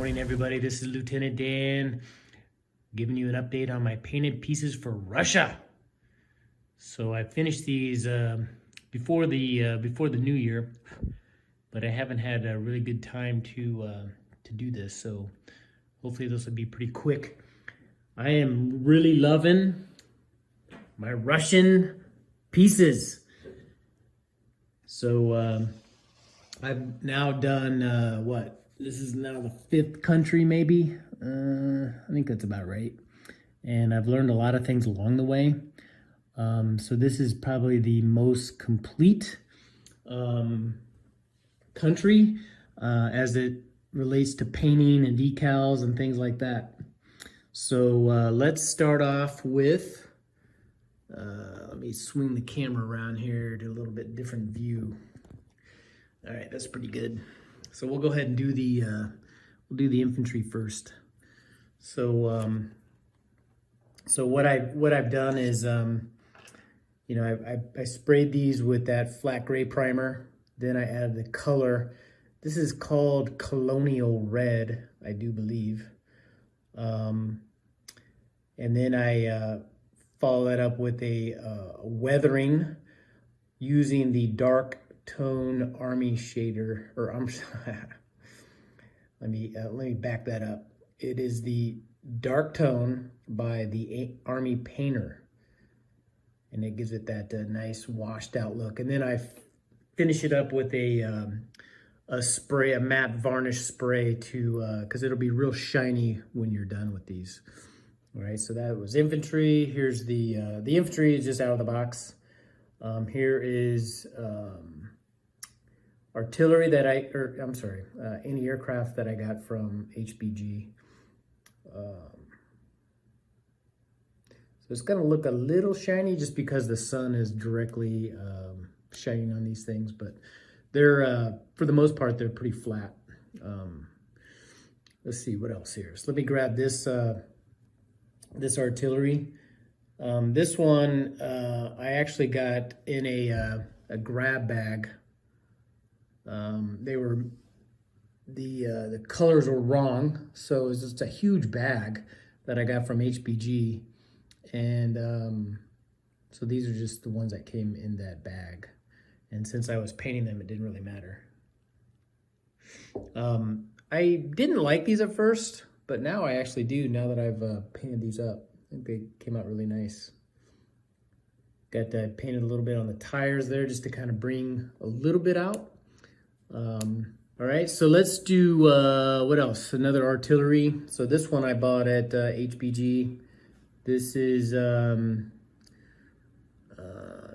morning, everybody. This is Lieutenant Dan giving you an update on my painted pieces for Russia. So I finished these before the new year, but I haven't had a really good time to do this. So hopefully this will be pretty quick. I am really loving my Russian pieces. So I've now done what? This is now the 5th country, maybe. I think that's about right. And I've learned a lot of things along the way. So this is probably the most complete country as it relates to painting and decals and things like that. So let's start off with, let me swing the camera around here to a little bit different view. All right, that's pretty good. So we'll go ahead and do the we'll do the infantry first. So so what I've done is you know, I sprayed these with that flat gray primer. Then I added the color. This is called Colonial Red, I do believe. And then I follow that up with a weathering using the dark tone army shader, or I'm let me back that up. It is the dark tone by the Army Painter, and it gives it that nice washed out look. And then I finish it up with a spray, a matte varnish spray to because it'll be real shiny when you're done with these. All right, so that was infantry. Here's the infantry is just out of the box. Here is artillery that any aircraft that I got from HBG. So it's gonna look a little shiny just because the sun is directly shining on these things, but they're, for the most part, they're pretty flat. Let's see what else here. So let me grab this, this artillery. This one I actually got in a grab bag. They were the colors were wrong, so it was just a huge bag that I got from HBG, and so these are just the ones that came in that bag. And since I was painting them, it didn't really matter. I didn't like these at first, but now I actually do, now that I've painted these up. I think they came out really nice. Got that painted a little bit on the tires there just to kind of bring a little bit out. All right, so let's do, what else? Another artillery. So this one I bought at HBG. This is,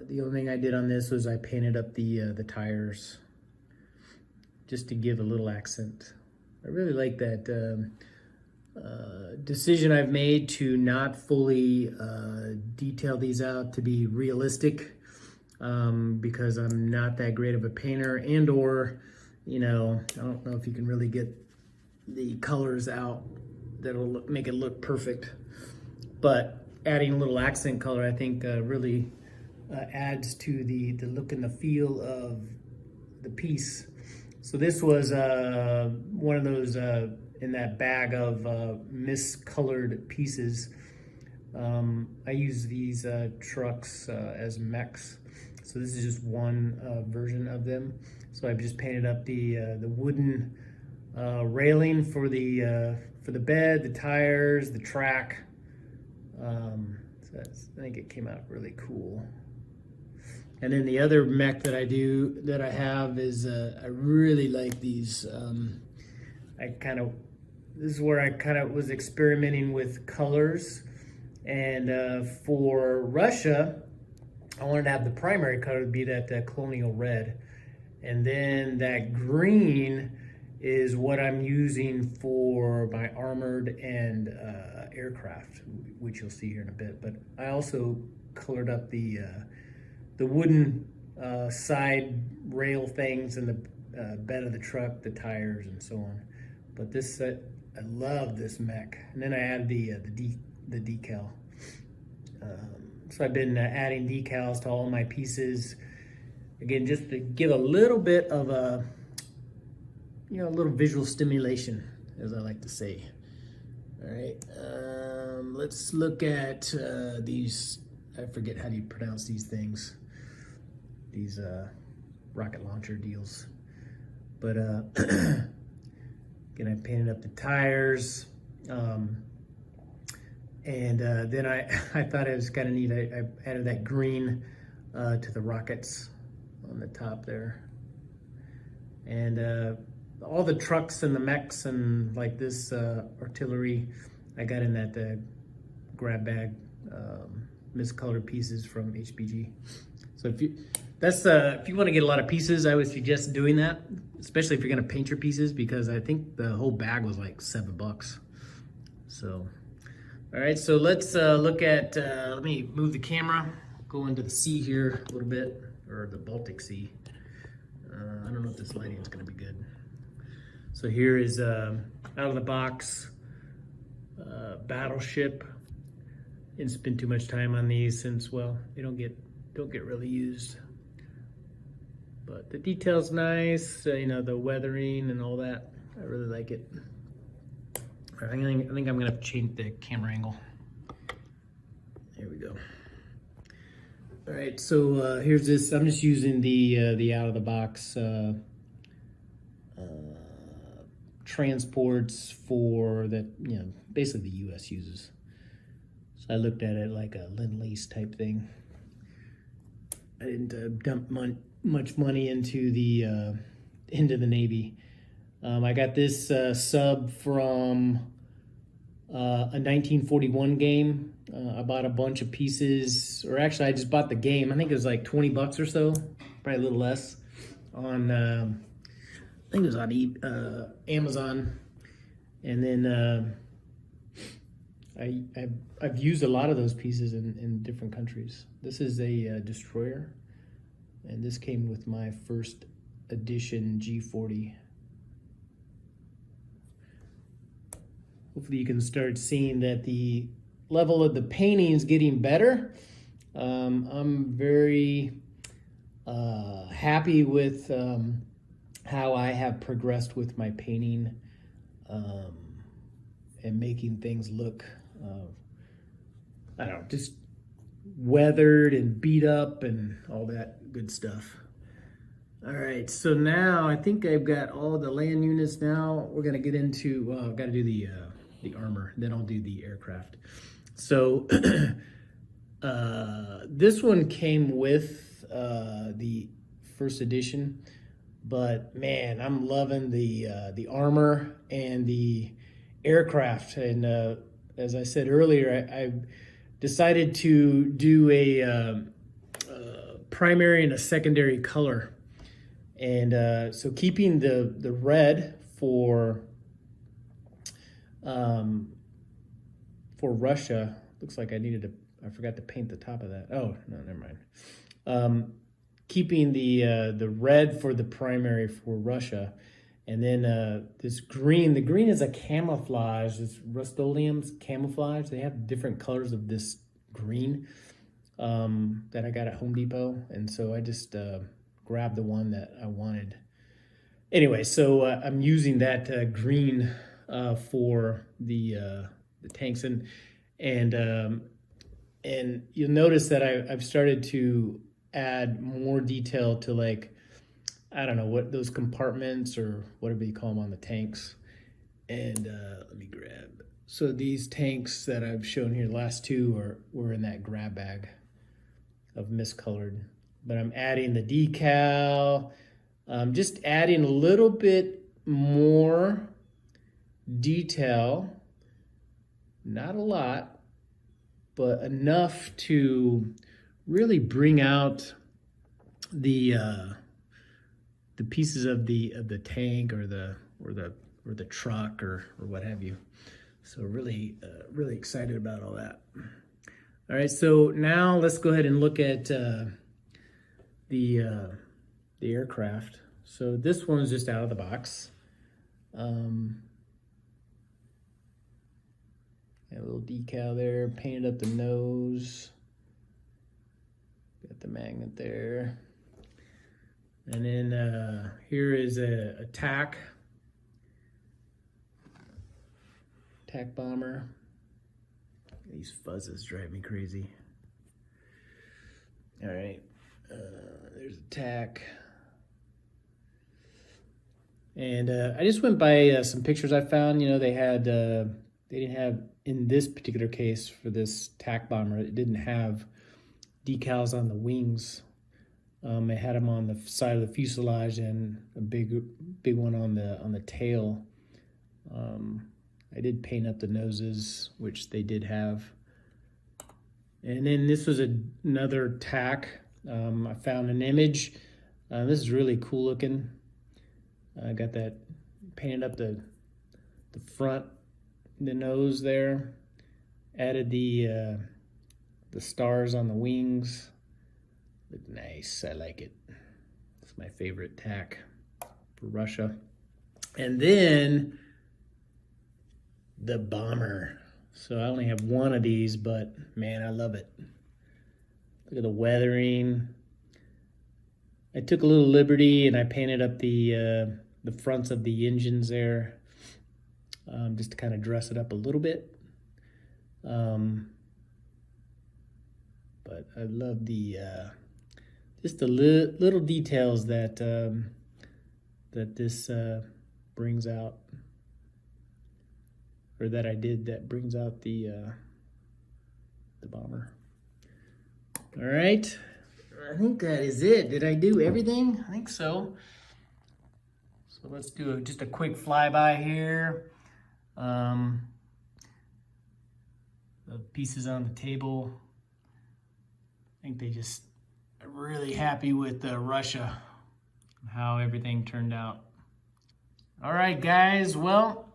the only thing I did on this was I painted up the tires just to give a little accent. I really like that decision I've made to not fully detail these out to be realistic, because I'm not that great of a painter, and or, you know, I don't know if you can really get the colors out that'll make it look perfect. But adding a little accent color, I think, really adds to the look and the feel of the piece. So this was one of those in that bag of miscolored pieces. I use these trucks as mechs. So this is just one version of them. So I've just painted up the wooden railing for the bed, the tires, the track. So I think it came out really cool. And then the other mech that I have is I really like these. This is where I kind of was experimenting with colors, and for Russia, I wanted to have the primary color be that Colonial Red, and then that green is what I'm using for my armored and aircraft, which you'll see here in a bit. But I also colored up the wooden side rail things and the bed of the truck, the tires, and so on. But this, I love this mech. And then I add the decal. So I've been adding decals to all my pieces. Again, just to give a little bit of a, you know, a little visual stimulation. as I like to say. All right, let's look at these. I forget how do you pronounce these things. These rocket launcher deals. But again, I painted up the tires. And then I thought it was kind of neat. I added that green to the rockets on the top there. And all the trucks and the mechs and like this artillery, I got in that grab bag, miscolored pieces from HPG. So if you want to get a lot of pieces, I would suggest doing that, especially if you're going to paint your pieces, because I think the whole bag was like $7. So, all right, so let's look at, let me move the camera, go into the sea here a little bit, or the Baltic Sea. I don't know if this lighting is going to be good. So here is out of the box battleship. Didn't spend too much time on these since, well, they don't get really used. But the detail's nice, you know, the weathering and all that. I really like it. All right, I think I'm gonna change the camera angle. There we go. All right, so here's this. I'm just using the out of the box transports for that, you know, basically the U.S. uses. So I looked at it like a Lend-Lease type thing. I didn't dump much money into the Navy. I got this sub from a 1941 game. I bought a bunch of pieces, or actually I just bought the game. I think it was like 20 bucks or so, probably a little less, on I think it was on Amazon. And then I've used a lot of those pieces in different countries. This is a destroyer, and this came with my first edition G40. Hopefully you can start seeing that the level of the painting is getting better. I'm very happy with how I have progressed with my painting and making things look, I don't know, just weathered and beat up and all that good stuff. All right, so now I think I've got all the land units. Now we're gonna get into, I've got to do the armor, then I'll do the aircraft. So this one came with the first edition, but man, I'm loving the armor and the aircraft. And as I said earlier, I decided to do a primary and a secondary color. And so keeping the red for Russia. Looks like I forgot to paint the top of that. Oh, no, never mind. Keeping the red for the primary for Russia. And then this green, the green is a camouflage, this Rustoleum Camouflage. They have different colors of this green that I got at Home Depot. And so I just grabbed the one that I wanted. Anyway, so I'm using that green for the tanks. And you'll notice that I've started to add more detail to, like, I don't know what those compartments or whatever you call them on the tanks. And let me grab. So these tanks that I've shown here, the last two were in that grab bag of miscolored. But I'm adding the decal, just adding a little bit more detail, not a lot, but enough to really bring out the pieces of the tank or the truck or what have you. So really excited about all that. All right, so now let's go ahead and look at the aircraft. So this one's just out of the box. Got a little decal there, painted up the nose. Got the magnet there. And then here is a tack. tack bomber. These fuzzes drive me crazy. All right, there's a tack. And I just went by some pictures I found. You know, they didn't have, in this particular case for this tack bomber, it didn't have decals on the wings. It had them on the side of the fuselage and a big one on the tail. I did paint up the noses, which they did have. And then this was another tack. I found an image. This is really cool looking. I got that painted up the front, the nose there. Added the stars on the wings. Look nice. I like it. It's my favorite tack for Russia. And then the bomber. So I only have one of these, but man, I love it. Look at the weathering. I took a little liberty and I painted up the fronts of the engines there, just to kind of dress it up a little bit. But I love the just the little details that that this brings out, or that I did, that brings out the bomber. All right, I think that is it. Did I do everything? I think so. So let's do just a quick flyby here. The pieces on the table, I think they just are really happy with Russia, how everything turned out. All right, guys, well,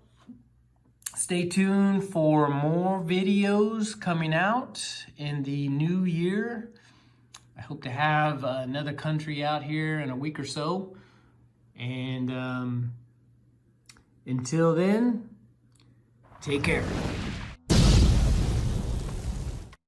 stay tuned for more videos coming out in the new year. I hope to have another country out here in a week or so. And until then, take care.